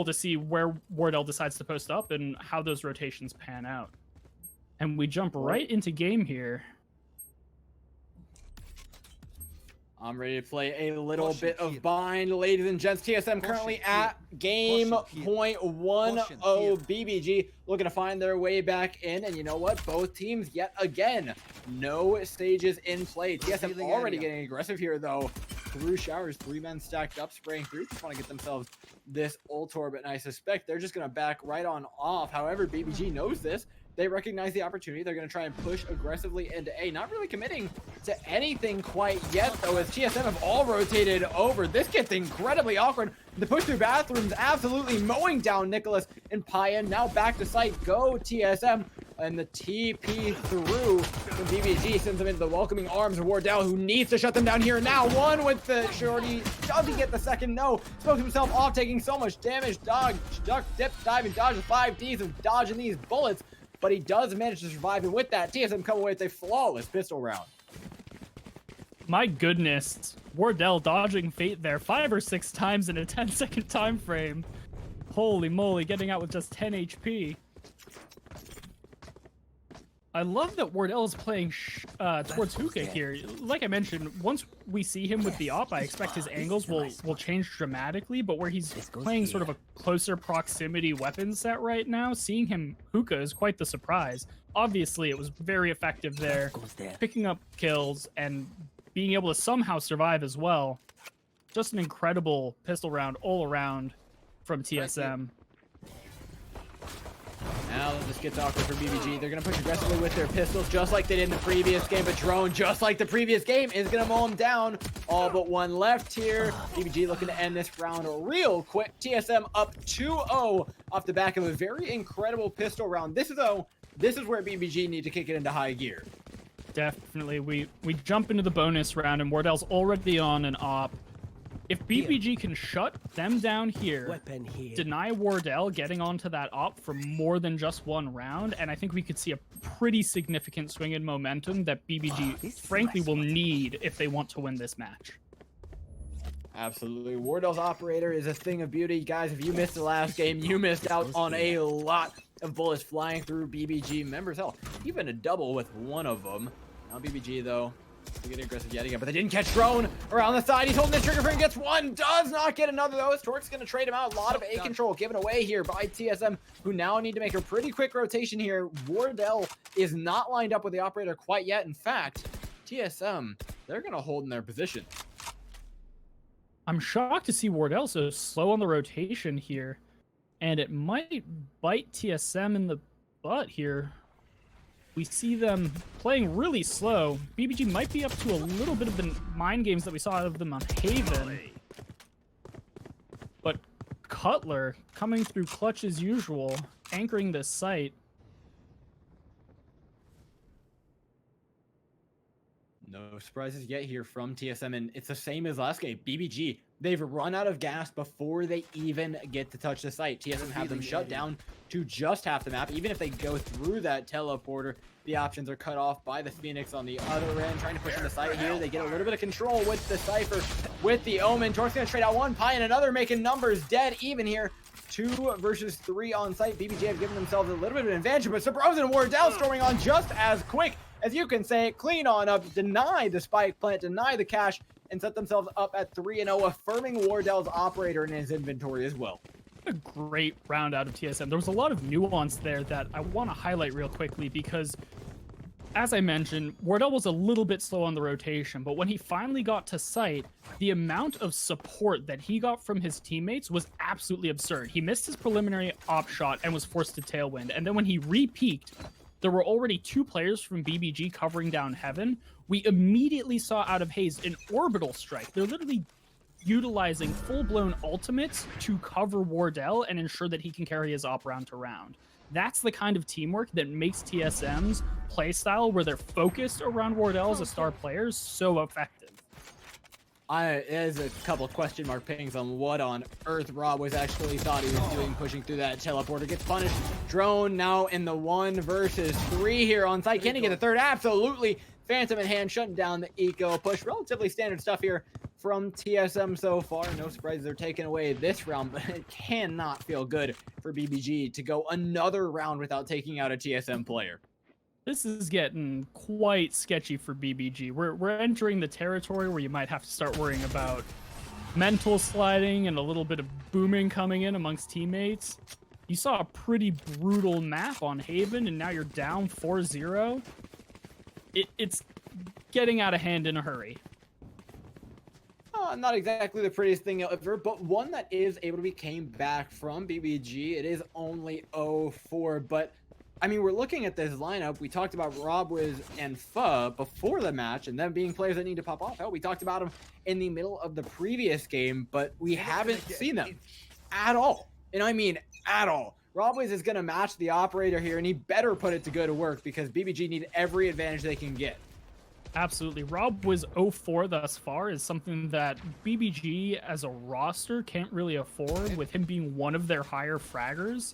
to see where Wardell decides to post up and how those rotations pan out. And we jump right into game here. I'm ready to play a little bit of bind, ladies and gents. TSM currently at game point 1-0. BBG looking to find their way back in. And you know what? Both teams, yet again, no stages in play. TSM already getting aggressive here, though. Through showers, 3 men stacked up, spraying through. Just want to get themselves this ult orb, and I suspect they're just going to back right on off. However, BBG knows this. They recognize the opportunity. They're going to try and push aggressively into A. Not really committing to anything quite yet, though, as TSM have all rotated over. This gets incredibly awkward. The push through bathrooms absolutely mowing down Nicolas and Payen. Now back to site. Go TSM. And the TP through from BBG sends them into the welcoming arms of Wardell, who needs to shut them down here and now. One with the shorty. Does he get the second? No. Spoke himself off, taking so much damage. Duck, dip, dive, and dodge with 5 Ds of dodging these bullets. But he does manage to survive, and with that, TSM come away with a flawless pistol round. My goodness, Wardell dodging fate there 5 or 6 times in a 10-second time frame. Holy moly, getting out with just 10 HP. I love that Wardell is playing towards Hookah here. Like I mentioned, once we see him with the op, I expect his angles will change dramatically, but where he's playing sort of a closer proximity weapon set right now, seeing him Hookah is quite the surprise. Obviously, it was very effective there, picking up kills and being able to somehow survive as well. Just an incredible pistol round all around from TSM. Now this gets awkward for BBG. They're going to push aggressively with their pistols, just like they did in the previous game. But Drone, just like the previous game, is going to mow them down. All but one left here. BBG looking to end this round real quick. TSM up 2-0 off the back of a very incredible pistol round. This is where BBG need to kick it into high gear. Definitely. We jump into the bonus round, and Wardell's already on an op. If BBG can shut them down here, deny Wardell getting onto that op for more than just one round, and I think we could see a pretty significant swing in momentum that BBG, frankly, will need if they want to win this match. Absolutely. Wardell's operator is a thing of beauty. Guys, if you missed the last game, you missed out on a lot of bullets flying through BBG members. Hell, even a double with one of them. Now BBG, though, to get aggressive yet again, but they didn't catch Drone around the side. He's holding the trigger finger, gets one, does not get another though. Tork's going to trade him out. A lot of A control given away here by TSM, who now need to make a pretty quick rotation here. Wardell is not lined up with the operator quite yet. In fact, TSM, they're going to hold in their position. I'm shocked to see Wardell so slow on the rotation here, and it might bite TSM in the butt here. We see them playing really slow. BBG might be up to a little bit of the mind games that we saw out of them on Haven. But Cutler coming through clutch as usual, anchoring this site. No surprises yet here from TSM, and it's the same as last game. BBG, they've run out of gas before they even get to touch the site. TSM have them shut down to just half the map. Even if they go through that teleporter, the options are cut off by the Phoenix on the other end, trying to push in the site here. They get a little bit of control with the Cypher, with the Omen. Tork's going to trade out one, Payen another, making numbers dead even here. 2 versus 3 on site. BBG have given themselves a little bit of an advantage, but Subroza and Wardell storming on just as quick as you can say. Clean on up, deny the spike plant, deny the cash, and set themselves up at 3-0, affirming Wardell's operator in his inventory as well. A great round out of TSM. There was a lot of nuance there that I want to highlight real quickly because, as I mentioned, Wardell was a little bit slow on the rotation, but when he finally got to site, the amount of support that he got from his teammates was absolutely absurd. He missed his preliminary op shot and was forced to tailwind, and then when he re-peaked, there were already 2 players from BBG covering down Heaven. We immediately saw out of Hazed an orbital strike. They're literally utilizing full-blown ultimates to cover Wardell and ensure that he can carry his op round to round. That's the kind of teamwork that makes TSM's playstyle, where they're focused around Wardell as a star player, so effective. There's a couple of question mark pings on what on earth Robwiz actually thought he was doing, pushing through that teleporter. Gets punished. Drone now in the 1 versus 3 here on site. Can he get the third? Absolutely. Phantom in hand, shutting down the eco push. Relatively standard stuff here from TSM so far. No surprise they're taking away this round, but it cannot feel good for BBG to go another round without taking out a TSM player. This is getting quite sketchy for BBG. We're entering the territory where you might have to start worrying about mental sliding and a little bit of booming coming in amongst teammates. You saw a pretty brutal map on Haven, and now you're down 4-0. It's getting out of hand in a hurry. Not exactly the prettiest thing ever, but one that is able to be came back from BBG. It is only 0-4, but I mean, we're looking at this lineup. We talked about Robwiz and Pho before the match, and them being players that need to pop off. Hell, we talked about them in the middle of the previous game, but we haven't seen them at all. And I mean, at all. Robwiz is going to match the operator here, and he better put it to go to work because BBG need every advantage they can get. Absolutely. Robwiz 0-4 thus far is something that BBG as a roster can't really afford, with him being one of their higher fraggers.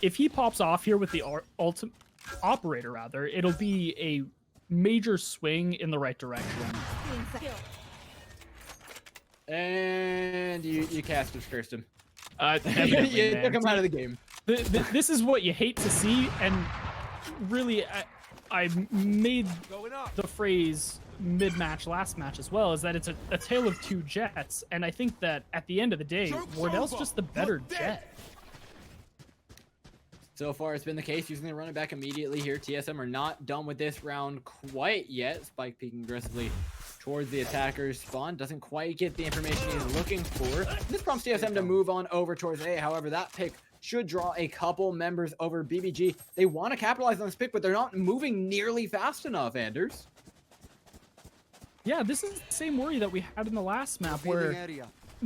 If he pops off here with the ultimate operator, rather, it'll be a major swing in the right direction. And you cursed him. You took him out of the game. This is what you hate to see, and really, I made the phrase mid-match last match as well, is that it's a tale of two jets, and I think that at the end of the day, Wardell's just the better jet. So far, it's been the case. Using the running back immediately here. TSM are not done with this round quite yet. Spike peeking aggressively towards the attacker's spawn. Doesn't quite get the information he's looking for. This prompts TSM to move on over towards A. However, that pick should draw a couple members over BBG. They want to capitalize on this pick, but they're not moving nearly fast enough, Anderzz. Yeah, this is the same worry that we had in the last map, where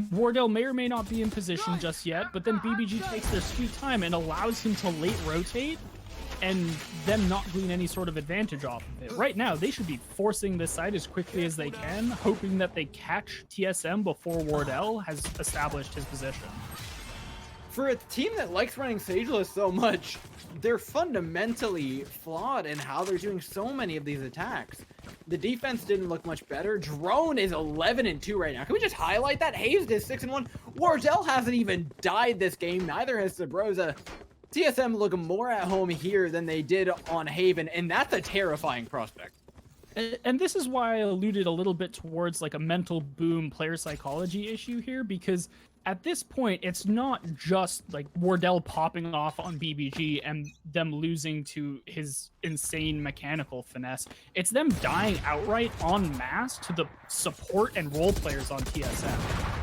Wardell may or may not be in position just yet, but then BBG takes their sweet time and allows him to late rotate and them not glean any sort of advantage off of it. Right now, they should be forcing this side as quickly as they can, hoping that they catch TSM before Wardell has established his position. For a team that likes running Sageless so much, they're fundamentally flawed in how they're doing so many of these attacks. The defense didn't look much better. Drone is 11-2 right now. Can we just highlight that? Hazed is 6-1. Wardell hasn't even died this game. Neither has Subroza. TSM look more at home here than they did on Haven, and that's a terrifying prospect. And this is why I alluded a little bit towards like a mental boom player psychology issue here, because at this point, it's not just like Wardell popping off on BBG and them losing to his insane mechanical finesse. It's them dying outright en masse to the support and role players on TSM.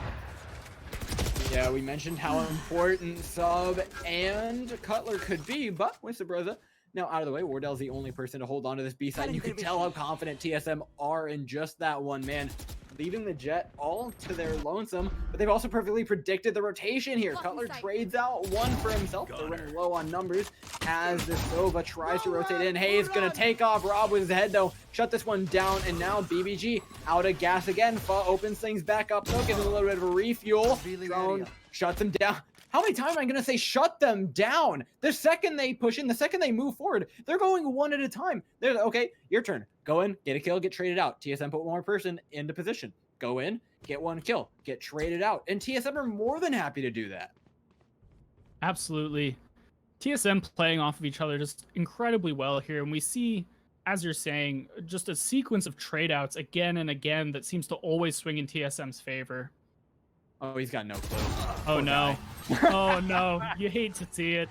Yeah, we mentioned how important Sub and Cutler could be, but with Subroza now out of the way, Wardell's the only person to hold on to this B side, and you can tell how confident TSM are in just that one man, leaving the jet all to their lonesome. But they've also perfectly predicted the rotation here. Cutler trades out one for himself. They're running low on numbers as the Sova tries to rotate in. Hayes gonna take off Rob with his head though, shut this one down, and now BBG out of gas again. Pho opens things back up though, gives him a little bit of a refuel. Drone shuts him down. How many times am I going to say shut them down? The second they push in, the second they move forward, they're going one at a time. They're okay, your turn. Go in, get a kill, get traded out. TSM put one more person into position. Go in, get one kill, get traded out. And TSM are more than happy to do that. Absolutely. TSM playing off of each other just incredibly well here. And we see, as you're saying, just a sequence of trade outs again and again that seems to always swing in TSM's favor. Oh, he's got no clue. Oh, no. Oh, no. You hate to see it.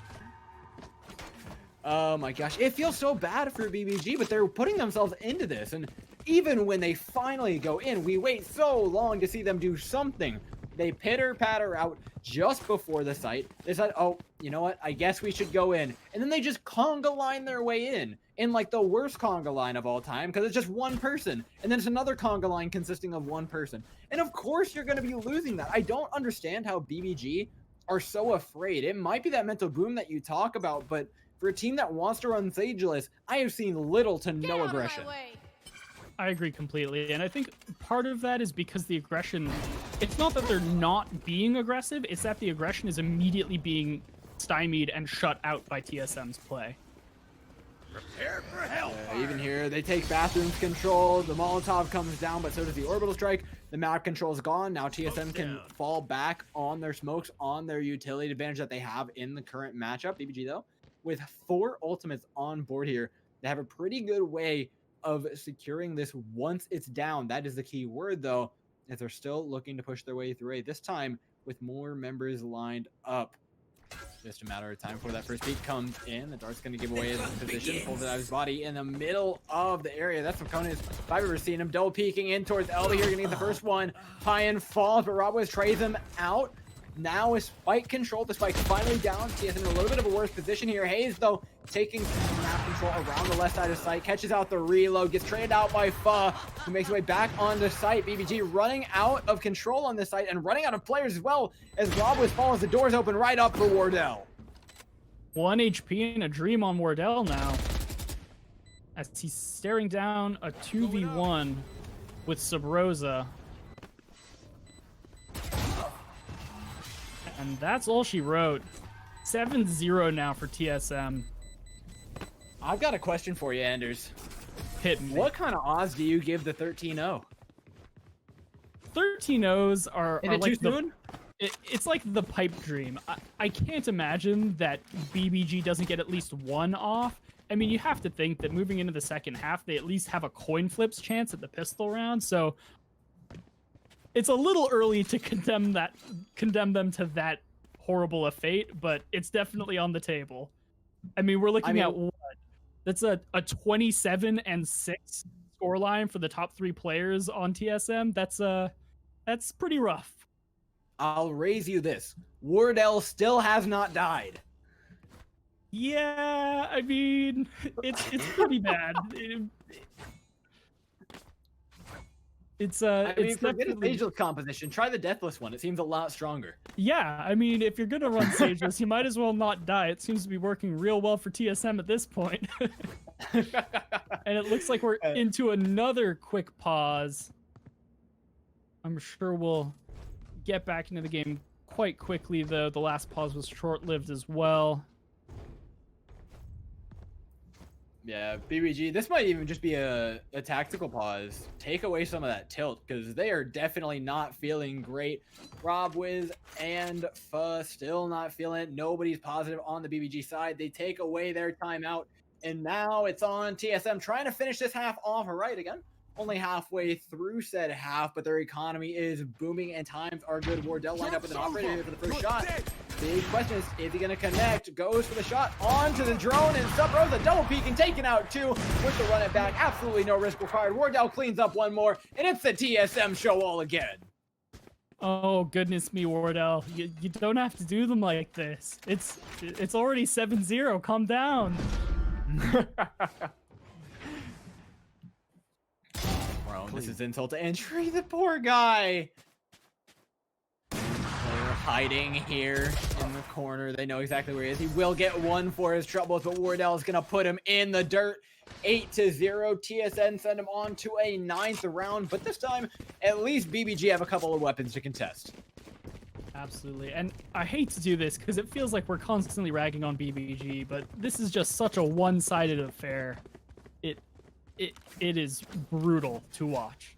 Oh, my gosh. It feels so bad for BBG, but they're putting themselves into this. And even when they finally go in, we wait so long to see them do something. They pitter-patter out just before the site. They said, oh, you know what? I guess we should go in. And then they just conga line their way in like the worst conga line of all time, because it's just one person. And then it's another conga line consisting of one person. And of course you're going to be losing that. I don't understand how BBG are so afraid. It might be that mental boom that you talk about, but for a team that wants to run Sageless, I have seen little to no aggression. I agree completely, and I think part of that is because the aggression, it's not that they're not being aggressive, it's that the aggression is immediately being stymied and shut out by TSM's play. Prepare for hell. Even here, they take bathrooms control, the Molotov comes down, but so does the orbital strike. The map control is gone. Now TSM can fall back on their smokes, on their utility advantage that they have in the current matchup. BBG, though, with 4 ultimates on board here, they have a pretty good way of securing this once it's down. That is the key word, though, as they're still looking to push their way through A, this time with more members lined up. Just a matter of time before that first peek comes in. The dart's going to give away his position, pulls it out of his body in the middle of the area. That's what Conan is. If I've ever seen him double peeking in towards Elba here, going to get the first one. Payen falls, but Robwiz trays him out. Now is Spike control. The Spike's finally down. TSM in a little bit of a worse position here. Hazed, though, taking map control around the left side of site, catches out the reload, gets traded out by Fa, who makes his way back onto site. BBG running out of control on this site and running out of players as well as Robwiz falls. The doors open right up for Wardell. 1 HP and a dream on Wardell now, as he's staring down a 2v1 with Subroza. And that's all she wrote. 7-0 now for TSM. I've got a question for you, Anderzz. Hit me. What kind of odds do you give the 13-0? 13-0s are Is it like too soon? It's like the pipe dream. I can't imagine that BBG doesn't get at least 1 off. I mean, you have to think that moving into the second half, they at least have a coin flips chance at the pistol round. So it's a little early to condemn them to that horrible a fate, but it's definitely on the table. I mean, we're looking at what? That's a 27-6 scoreline for the top 3 players on TSM. That's pretty rough. I'll raise you this. Wardell still has not died. Yeah, I mean, it's pretty bad. It's forget its ageless composition. Try the deathless one. It seems a lot stronger. Yeah, I mean, if you're gonna run Sageless, you might as well not die. It seems to be working real well for TSM at this point. And it looks like we're into another quick pause. I'm sure we'll get back into the game quite quickly, though. The last pause was short-lived as well. Yeah, BBG, this might even just be a tactical pause. Take away some of that tilt, because they are definitely not feeling great. Robwiz and Fa still not feeling it. Nobody's positive on the BBG side. They take away their timeout, and now it's on TSM trying to finish this half off right again. Only halfway through said half, but their economy is booming and times are good. Wardell lined up with an operator here for the first shot. Big question is he going to connect? Goes for the shot onto the drone, and Subroza double peeking, taken out 2 with the run it back. Absolutely no risk required. Wardell cleans up 1 more, and it's the TSM show all again. Oh, goodness me, Wardell. You don't have to do them like this. It's already 7-0. Calm down. Bro, this is insult to injury. The poor guy. They're hiding here in the corner. They know exactly where he is. He will get 1 for his troubles, but Wardell is going to put him in the dirt. 8-0. TSN send him on to a 9th round, but this time, at least BBG have a couple of weapons to contest. Absolutely. And I hate to do this because it feels like we're constantly ragging on BBG, but this is just such a one-sided affair. It is brutal to watch.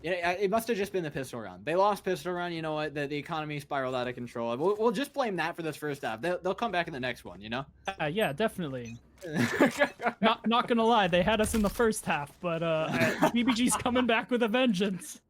Yeah, it must have just been the pistol round. They lost pistol round. You know what? The economy spiraled out of control. We'll just blame that for this first half. They'll come back in the next one, you know? Yeah, definitely. not gonna lie, they had us in the first half, but BBG's coming back with a vengeance.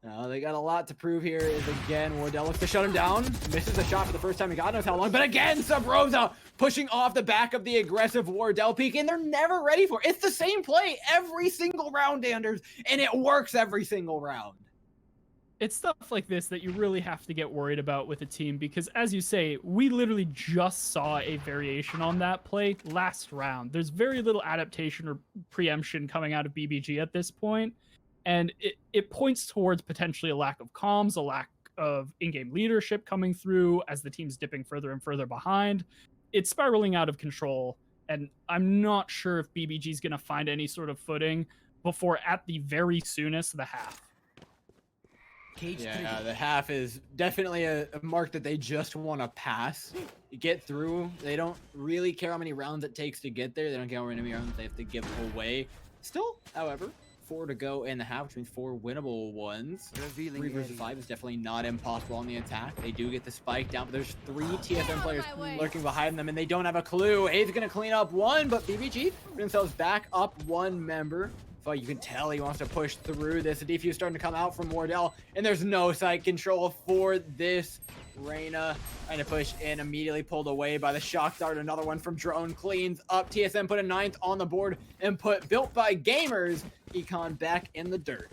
They got a lot to prove here. Is again, Wardell looks to shut him down. Misses a shot for the first time in God knows how long. But again, Subroza pushing off the back of the aggressive Wardell peek, and they're never ready for it. It's the same play every single round, Anderzz, and it works every single round. It's stuff like this that you really have to get worried about with a team because, as you say, we literally just saw a variation on that play last round. There's very little adaptation or preemption coming out of BBG at this point. And it points towards potentially a lack of comms, a lack of in-game leadership coming through as the team's dipping further and further behind. It's spiraling out of control, and I'm not sure if BBG's going to find any sort of footing before, at the very soonest, the half. Yeah, the half is definitely a mark that they just want to pass, get through. They don't really care how many rounds it takes to get there. They don't care how many rounds they have to give away. Still, however, 4 to go in the half, which means 4 winnable ones. 3 versus 5 is definitely not impossible on the attack. They do get the spike down, but there's 3 TSM players lurking behind them, and they don't have a clue. Hazed's gonna clean up 1, but BBG put themselves back up 1 member. So you can tell he wants to push through this. The defuse starting to come out from Wardell, and there's no site control for this. Reyna trying to push in, immediately pulled away by the shock dart. Another one from Drone cleans up. TSM put a 9th on the board and put Built by Gamers Econ back in the dirt.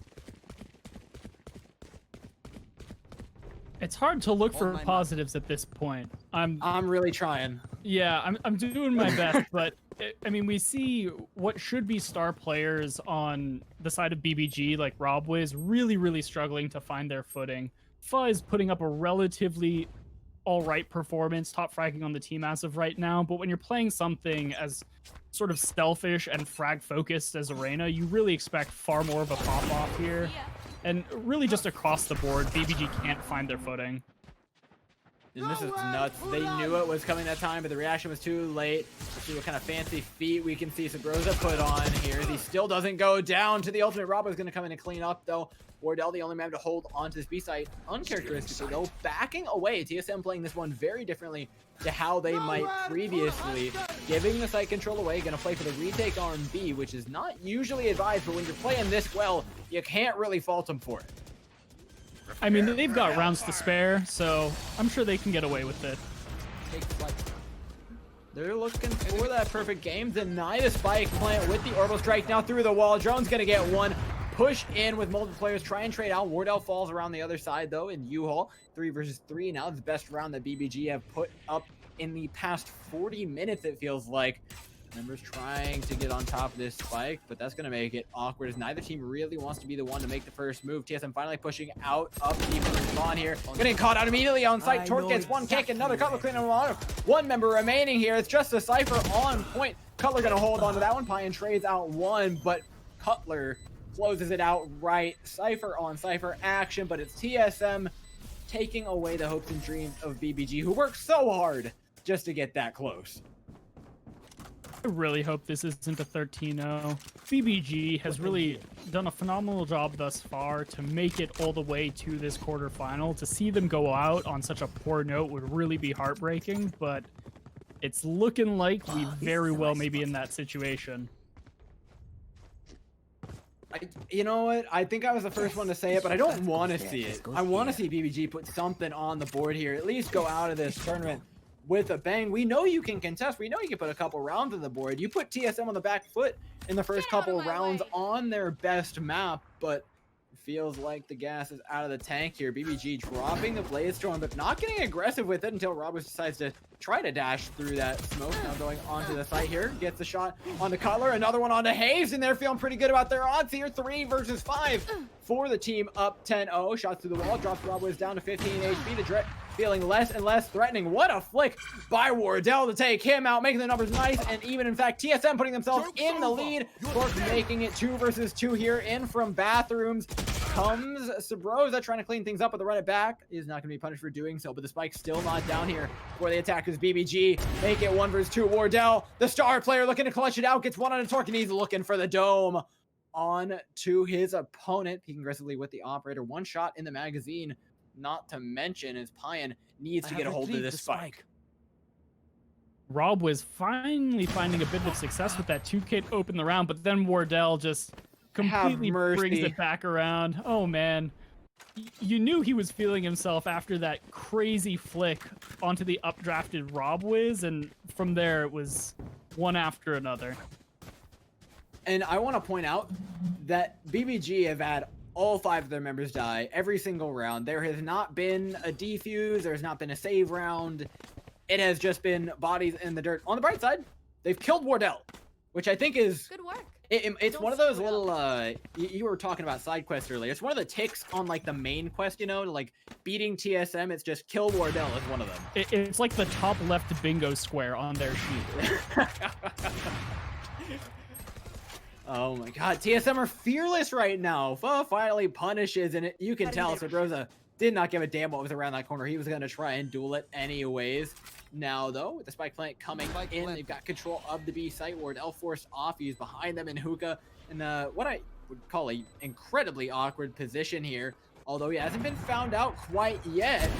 It's hard to look for positives at this point. I'm really trying. Yeah, I'm doing my best, but I mean, we see what should be star players on the side of BBG, like Robwiz, really struggling to find their footing. Fuzz putting up a relatively all-right performance, top fragging on the team as of right now, but when you're playing something as sort of stealthish and frag-focused as Arena, you really expect far more of a pop-off here. And really just across the board, BBG can't find their footing. And this is nuts. They knew it was coming that time, but the reaction was too late. Let's see what kind of fancy feat we can see Subroza put on here. He still doesn't go down to the ultimate. Rob was going to come in and clean up, though. Wardell, the only man to hold onto this B site. Uncharacteristically, though, backing away. TSM playing this one very differently to how they might previously. Giving the site control away. Going to play for the retake on B, which is not usually advised, but when you're playing this well, you can't really fault them for it. I mean, they've got rounds to spare, so I'm sure they can get away with it. They're looking for that perfect game. Deny the spike plant with the orbital strike now through the wall. Drone's going to get 1. Push in with multiple players, try and trade out. Wardell falls around the other side, though, in U-Haul. 3 versus 3. Now it's the best round that BBG have put up in the past 40 minutes, it feels like. Members trying to get on top of this spike, but that's going to make it awkward as neither team really wants to be the one to make the first move. TSM finally pushing out of the spawn here. Getting caught out immediately on site. Tork gets 1 kick, another Cutler cleaning him on. 1 member remaining here. It's just a Cypher on point. Cutler going to hold on to that one. Payen trades out 1, but Cutler closes it out right. Cypher on Cypher action, but it's TSM taking away the hopes and dreams of BBG, who worked so hard just to get that close. I really hope this isn't a 13-0. BBG has really done a phenomenal job thus far to make it all the way to this quarterfinal. To see them go out on such a poor note would really be heartbreaking, but it's looking like we very well may be in that situation. You know what? I think I was the first one to say it, but I don't want to see it. I want to see BBG put something on the board here. At least go out of this tournament with a bang. We know you can contest. We know you can put a couple rounds on the board. You put TSM on the back foot in the first couple rounds on their best map, but it feels like the gas is out of the tank here. BBG dropping the Blaze Storm, but not getting aggressive with it until Robwiz decides to try to dash through that smoke. Now going onto the site here. Gets the shot on the Cutler. Another one onto Hazed, and they're feeling pretty good about their odds here. 3 versus 5 for the team, up 10-0. Shots through the wall. Drops Robwiz down to 15 HP. The Dread feeling less and less threatening. What a flick by Wardell to take him out, making the numbers nice and even. In fact, TSM putting themselves in the lead. Tork making it 2 versus 2 here. In from bathrooms comes Subroza, trying to clean things up with the run it back. Is not going to be punished for doing so, but the spike's still not down here for the attackers. BBG make it 1 versus 2. Wardell, the star player, looking to clutch it out, gets 1 on a Tork, and he's looking for the dome on to his opponent. Peeking aggressively with the operator. 1 shot in the magazine. Not to mention, as Payen needs to get a hold of this spike. Rob was finally finding a bit of success with that 2-kit open the round, but then Wardell just completely brings it back around. Oh, man. You knew he was feeling himself after that crazy flick onto the updrafted Robwiz, and from there it was one after another. And I want to point out that BBG have had all 5 of their members die every single round. There has not been a defuse. There has not been a save round. It has just been bodies in the dirt. On the bright side, they've killed Wardell, which I think is good work. It's one of those little, you were talking about side quests earlier. It's one of the ticks on, like, the main quest, you know, like beating TSM. It's just kill Wardell is one of them. It's like the top left bingo square on their sheet. Oh my god, TSM are fearless right now. Finally punishes, and you can tell Subroza did not give a damn what was around that corner. He was going to try and duel it anyways. Now, though, with the spike plant coming in, they've got control of the B site. Wardell forced off. He's behind them, and Hookah in what I would call a incredibly awkward position here. Although he hasn't been found out quite yet.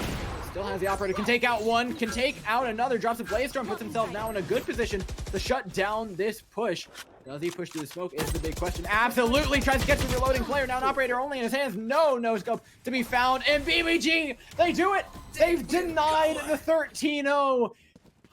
Still has the operator, can take out one, can take out another, drops a Blaze Storm, puts himself now in a good position to shut down this push. Does he push through the smoke is the big question. Absolutely tries to get to the reloading player. Now an operator only in his hands. No scope to be found. And BBG, they do it. They've denied the 13-0.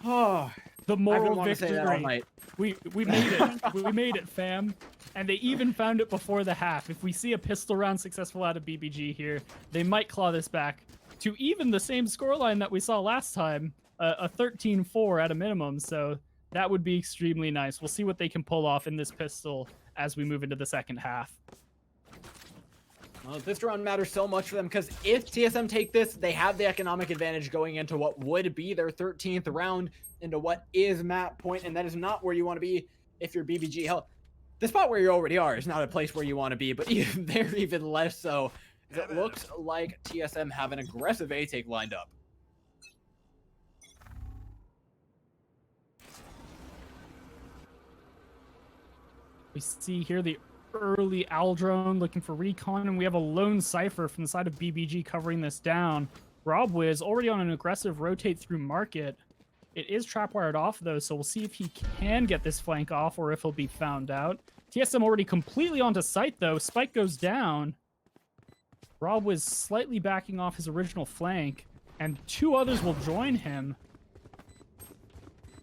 Oh, the moral victory. Say that all night. We made it. We made it, fam. And they even found it before the half. If we see a pistol round successful out of BBG here, they might claw this back to even the same scoreline that we saw last time, a 13-4 at a minimum. So that would be extremely nice. We'll see what they can pull off in this pistol as we move into the second half. Well, this round matters so much for them because if TSM take this, they have the economic advantage going into what would be their 13th round, into what is map point, and that is not where you want to be if you're BBG. Hell, the spot where you already are is not a place where you want to be, but even they're even less so. It looks like TSM have an aggressive A-take lined up. We see here the early Owl drone looking for recon, and we have a lone Cypher from the side of BBG covering this down. Robwiz already on an aggressive rotate through market. It is trapwired off though, so we'll see if he can get this flank off or if he'll be found out. TSM already completely onto site though. Spike goes down. Robwiz slightly backing off his original flank, and two others will join him.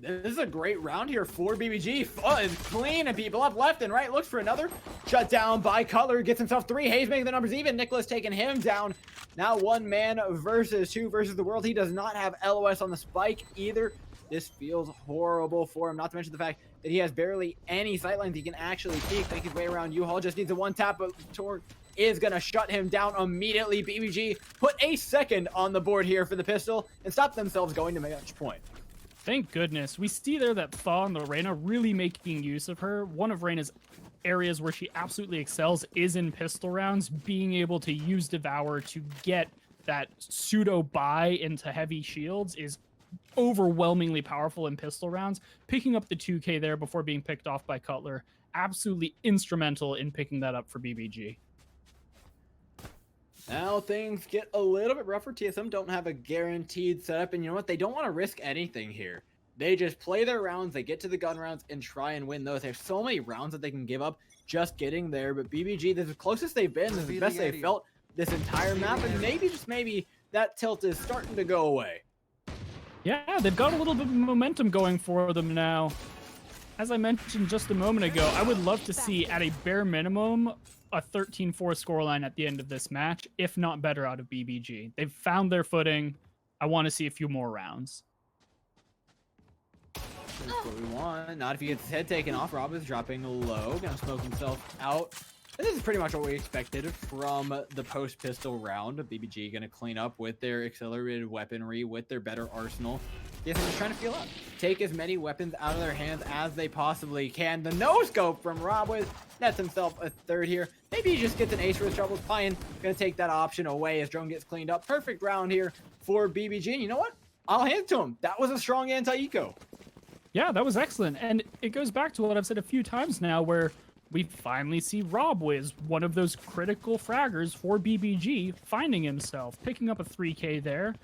This is a great round here for BBG. Fun, cleaning people up left and right. Looks for another. Shut down by Cutler. Gets himself 3. Hazed making the numbers even. Nicolas taking him down. Now 1 man versus 2 versus the world. He does not have LOS on the spike either. This feels horrible for him. Not to mention the fact that he has barely any sightlines he can actually peek. Make his way around U-Haul. Just needs a 1 tap, but Tork is going to shut him down immediately. BBG put a second on the board here for the pistol and stop themselves going to match point. Thank goodness. We see there that Thaw and the Reyna really making use of her. One of Reyna's areas where she absolutely excels is in pistol rounds. Being able to use Devour to get that pseudo buy into heavy shields is overwhelmingly powerful in pistol rounds. Picking up the 2K there before being picked off by Cutler, absolutely instrumental in picking that up for BBG. Now things get a little bit rougher. TSM don't have a guaranteed setup, and you know what? They don't want to risk anything here. They just play their rounds, they get to the gun rounds, and try and win those. There's so many rounds that they can give up just getting there, but BBG, this is the closest they've been. This is the best they've felt this entire map, and maybe, just maybe, that tilt is starting to go away. Yeah, they've got a little bit of momentum going for them now. As I mentioned just a moment ago, I would love to see, at a bare minimum, a 13-4 scoreline at the end of this match, if not better, out of BBG. They've found their footing. I want to see a few more rounds. That's what we want. Not if he gets his head taken off. Rob is dropping low. Gonna smoke himself out. And this is pretty much what we expected from the post-pistol round. BBG gonna clean up with their accelerated weaponry, with their better arsenal. Yes, I'm just trying to feel up. Take as many weapons out of their hands as they possibly can. The no-scope from Robwiz nets himself a 3rd here. Maybe he just gets an ace for his troubles. Payen gonna take that option away as drone gets cleaned up. Perfect round here for BBG. And you know what? I'll hand it to him. That was a strong anti-eco. Yeah, that was excellent. And it goes back to what I've said a few times now, where we finally see Robwiz, one of those critical fraggers for BBG, finding himself, picking up a 3K there,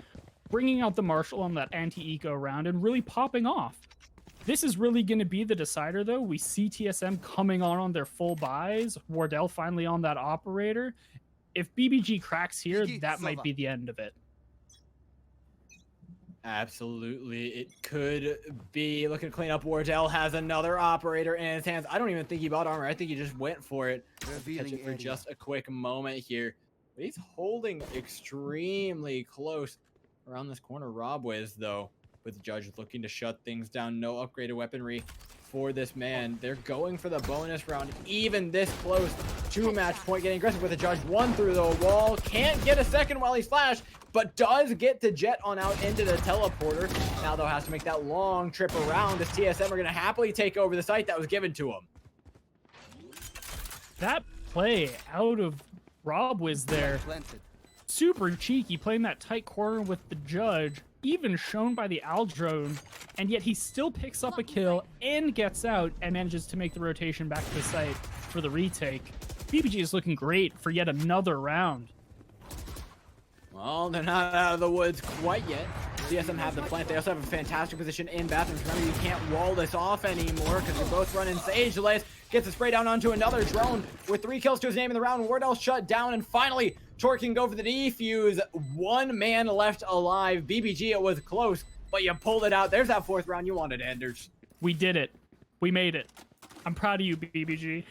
bringing out the Marshal on that anti-eco round, and really popping off. This is really going to be the decider, though. We see TSM coming on their full buys, Wardell finally on that operator. If BBG cracks here, that might be the end of it. Absolutely, it could be. Looking to clean up. Wardell has another operator in his hands. I don't even think he bought armor. I think he just went for it. Catch it for just a quick moment here. But he's holding extremely close around this corner. Robwiz, though, with the judge looking to shut things down. No upgraded weaponry for this man. They're going for the bonus round, even this close to match point. Getting aggressive with the judge. 1 through the wall. Can't get a second while he's flashed, but does get to jet on out into the teleporter. Now, though, has to make that long trip around as TSM are going to happily take over the site that was given to him. That play out of Robwiz there, super cheeky, playing that tight corner with the judge, even shown by the Al drone, and yet he still picks up a kill and gets out and manages to make the rotation back to the site for the retake. BBG is looking great for yet another round. Well, they're not out of the woods quite yet. TSM have the plant. They also have a fantastic position in bathrooms. Remember, you can't wall this off anymore because they're both running Sage. Delays gets a spray down onto another drone with 3 kills to his name in the round. Wardell shut down, and finally, Tork can go for the defuse. 1 man left alive. BBG, it was close, but you pulled it out. There's that 4th round you wanted, Anderzz. We did it. We made it. I'm proud of you, BBG.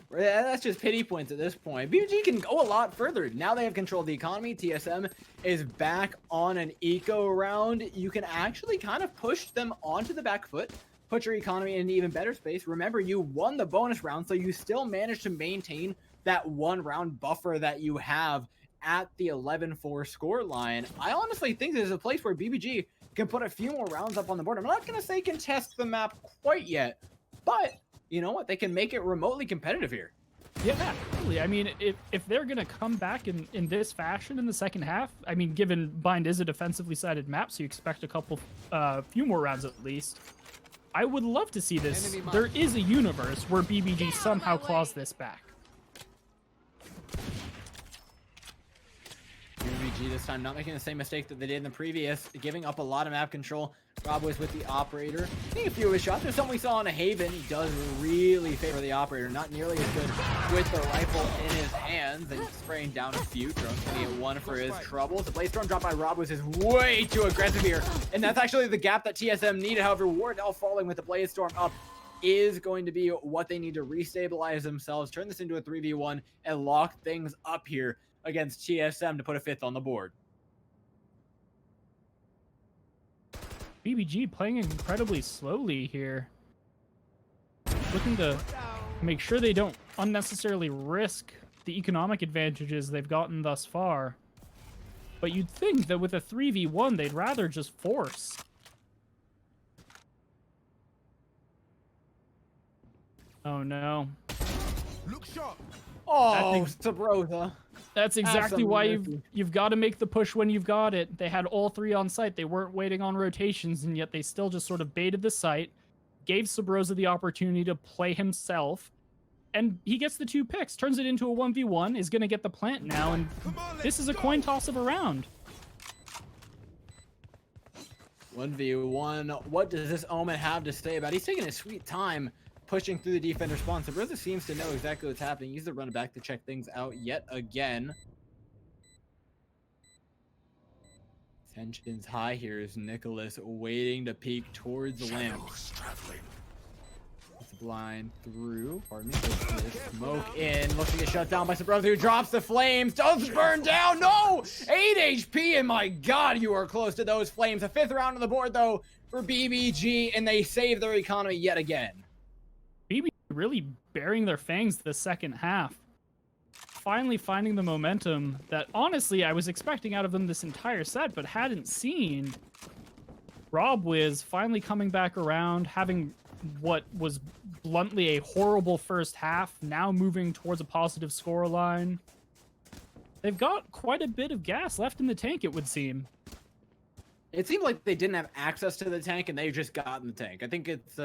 That's just pity points at this point. BBG can go a lot further. Now they have control of the economy. TSM is back on an eco round. You can actually kind of push them onto the back foot, put your economy in an even better space. Remember, you won the bonus round, so you still managed to maintain that 1 round buffer that you have at the 11-4 score line. I honestly think this is a place where BBG can put a few more rounds up on the board. I'm not going to say contest the map quite yet, but you know what? They can make it remotely competitive here. Yeah, totally. I mean, if they're going to come back in this fashion in the second half, I mean, given Bind is a defensively sided map, so you expect a few more rounds at least. I would love to see this. There is a universe where BBG somehow claws this back. BBG this time not making the same mistake that they did in the previous, giving up a lot of map control. Robwiz with the operator. Taking a few of his shots. There's something we saw on a Haven. He does really favor the operator. Not nearly as good with the rifle in his hands. And spraying down a few. Drone's gonna get 1 for his troubles. The blaze storm drop by Robwiz is way too aggressive here. And that's actually the gap that TSM needed. However, Wardell falling with the blaze storm up is going to be what they need to restabilize themselves, turn this into a 3v1, and lock things up here against TSM to put a 5th on the board. BBG playing incredibly slowly here. Looking to make sure they don't unnecessarily risk the economic advantages they've gotten thus far. But you'd think that with a 3v1, they'd rather just force. Oh no. Look sharp. Oh, Subroza. That's exactly why you've got to make the push when you've got it. They had all 3 on site. They weren't waiting on rotations, and yet they still just sort of baited the site, gave Subroza the opportunity to play himself, and he gets the 2 picks, turns it into a 1v1, is going to get the plant now, and this is a coin toss of a round. 1v1. What does this Omen have to say about it? He's taking his sweet time pushing through the defender spawn. Subroza seems to know exactly what's happening. He's the run back to check things out yet again. Tension's high here as Nicolas waiting to peek towards the lamp. It's blind through. Pardon me. Smoke in. Looks to get shut down by Subroza, who drops the flames. Does burn down. No! 8 HP, and my god, you are close to those flames. A 5th round on the board, though, for BBG, and they save their economy yet again. BBG really bearing their fangs the second half. Finally finding the momentum that, honestly, I was expecting out of them this entire set, but hadn't seen. Robwiz finally coming back around, having what was bluntly a horrible first half, now moving towards a positive scoreline. They've got quite a bit of gas left in the tank, it would seem. It seemed like they didn't have access to the tank, and they just got in the tank. I think it's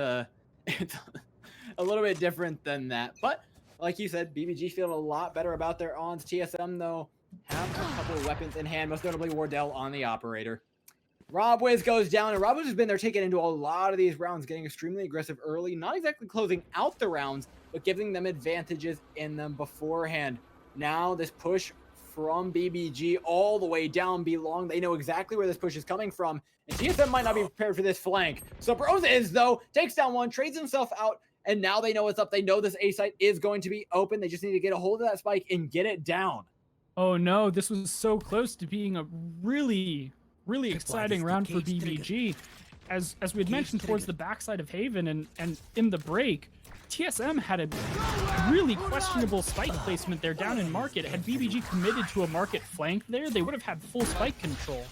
a little bit different than that, but like you said, BBG feeling a lot better about their ons. TSM, though, have a couple of weapons in hand, most notably Wardell on the operator. Robwiz goes down, and Robwiz has been there taking into a lot of these rounds, getting extremely aggressive early, not exactly closing out the rounds, but giving them advantages in them beforehand. Now this push from BBG all the way down belong. They know exactly where this push is coming from, and TSM might not be prepared for this flank. Subroza is, though, takes down one, trades himself out, and now they know what's up. They know this A site is going to be open. They just need to get a hold of that spike and get it down. Oh no, this was so close to being a really exciting round for BBG. As we had mentioned towards the backside of Haven and in the break, TSM had a really questionable spike placement there down in market. Had BBG committed to a market flank there, they would have had full spike control.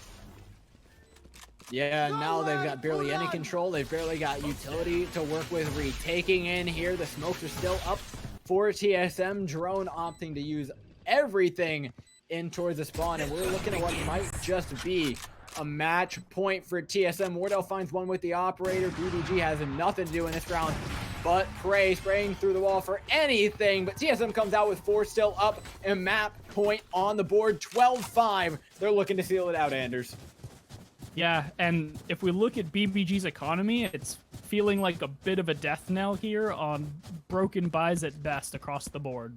Yeah, now they've got barely any control. They've barely got utility to work with retaking in here. The smokes are still up for TSM. Drone opting to use everything in towards the spawn, and we're looking at what might just be a match point for TSM. Wardell finds one with the operator. BBG has nothing to do in this round but pray, spraying through the wall for anything, but TSM comes out with 4 still up and map point on the board. 12-5. They're looking to seal it out, Anderzz. Yeah, and if we look at BBG's economy, it's feeling like a bit of a death knell here on broken buys at best across the board.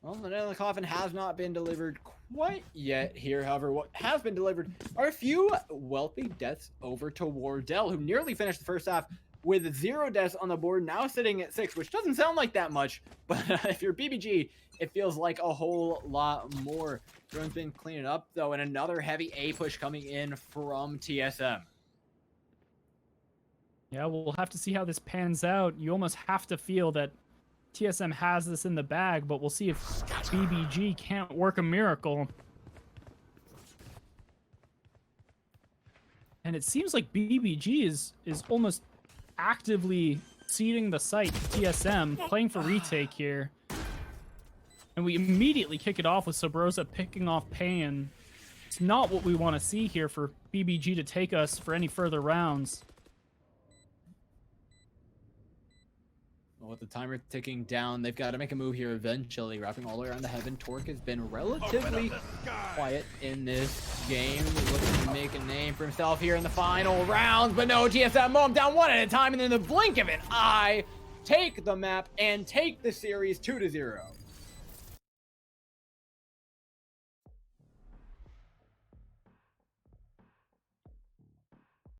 Well, the nail in the coffin has not been delivered quite yet here. However, what has been delivered are a few wealthy deaths over to Wardell, who nearly finished the first half with 0 deaths on the board, now sitting at 6, which doesn't sound like that much, but if you're BBG, it feels like a whole lot more. Drone's been cleaning up, though, and another heavy A push coming in from TSM. Yeah, we'll have to see how this pans out. You almost have to feel that TSM has this in the bag, but we'll see if BBG can't work a miracle. And it seems like BBG is almost actively ceding the site to TSM, playing for retake here. And we immediately kick it off with Subroza picking off Payen. It's not what we want to see here for BBG to take us for any further rounds. Well, with the timer ticking down, they've got to make a move here eventually. Wrapping all the way around the heaven, Tork has been relatively quiet in this game. Looking to make a name for himself here in the final rounds, but no, TSM mow him down one at a time, and in the blink of an eye, take the map and take the series 2-0.